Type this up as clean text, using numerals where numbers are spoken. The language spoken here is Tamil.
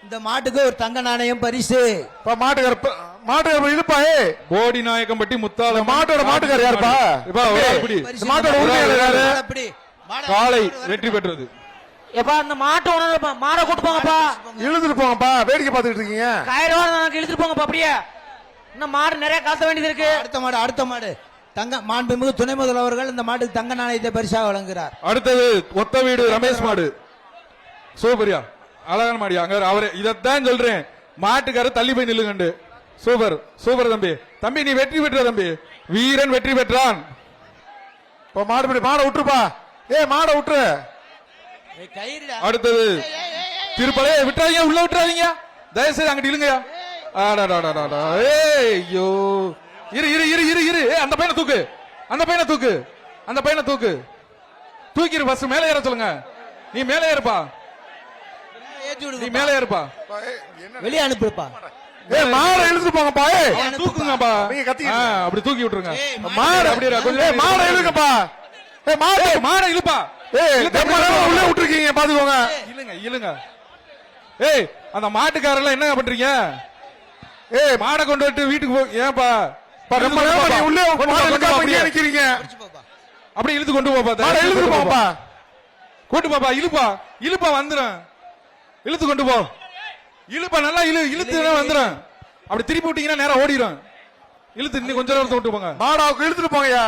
இந்த மாட்டுக்கு ஒரு தங்க நாணயம் பரிசு. மாட்டுக்கார இருப்பா. போடி நாயக்கம்பட்டி முத்தால மாட்டுக்கார யாருப்பா? மாட்டோட உரிமையாளர் யாரு? காலை வெற்றி பெற்றது. எப்பா அந்த மாட்டை உணர்வு மாடை கூட்டு போங்கப்பா. இழுத்துட்டு போங்கப்பா. வேடிக்கை பார்த்துட்டு இருக்கீங்க. கயிறு இழுத்துட்டு போங்கப்பா. அப்படியே இன்னும் மாடு நிறைய காத்த வேண்டியது இருக்கு. அடுத்த மாடு தங்க மாண்புமிகு துணை முதல்வர்கள் இந்த மாட்டுக்கு தங்க நாணயத்தை பரிசாக வழங்குகிறார். அடுத்தது ஒத்த வீடு ரமேஷ் மாடு. சூப்பரியா அழகான மாடியா. அங்க அவரு இதத்தான் சொல்றேன், மாட்டுக்கார தள்ளி போய் நில்லுங்கண்டு. சூப்பர் சூப்பர் தம்பி. தம்பி நீ வெற்றி பெற்ற தம்பி, வீரன் வெற்றி பெற்றான். மாடை விட்டுருப்பா. மாடை விட்டுரு. அடுத்தது திருப்பலை விட்டுறாதீங்க, உள்ள விட்டுறாதீங்க தயவுசெய்து, அங்கிட்டு இழுங்கயா. ஐயோ இரு இரு இரு இரு இரு அந்த பையனை தூக்கு, அந்த பையனை தூக்கு, அந்த பையனை தூக்கு, தூக்கிரு. பஸ் மேலே ஏற சொல்லுங்க. நீ மேலே ஏறுப்பா, நீ மேலே ஏறுப்பா. வெளியே அனுப்புப்பா. மாடை இழுத்து போங்கப்பா. தூக்குங்கப்பா. அப்படி தூக்கி விட்டுருங்க. மாடை அப்படியே கொஞ்சம் மாடை இழுங்கப்பா. மாடை இழுப்பா. உள்ள விட்டுருக்கீங்க பாத்துக்கோங்க. இழுங்க இழுங்க. அந்த மாட்டுக்காரெல்லாம் என்ன பண்றீங்க? மாடை கொண்டு விட்டு வீட்டுக்கு போ. ஏன்பா உள்ளே நிக்கிறீங்க? அப்படி இழுத்து கொண்டு போப்பா. இழுத்து போப்பா. கூட்டு பாப்பா. இழுப்பா இழுப்பா வந்துடும். இழுத்து கொண்டு போ. இழுப்பா நல்லா இழுத்து வந்துடும். அப்படி திருப்பி விட்டீங்கன்னா நேரம் ஓடிடும். இழுத்து இன்னும் கொஞ்ச நேரத்தை விட்டு போங்க. மாடாவுக்கு இழுத்துட்டு போங்கயா.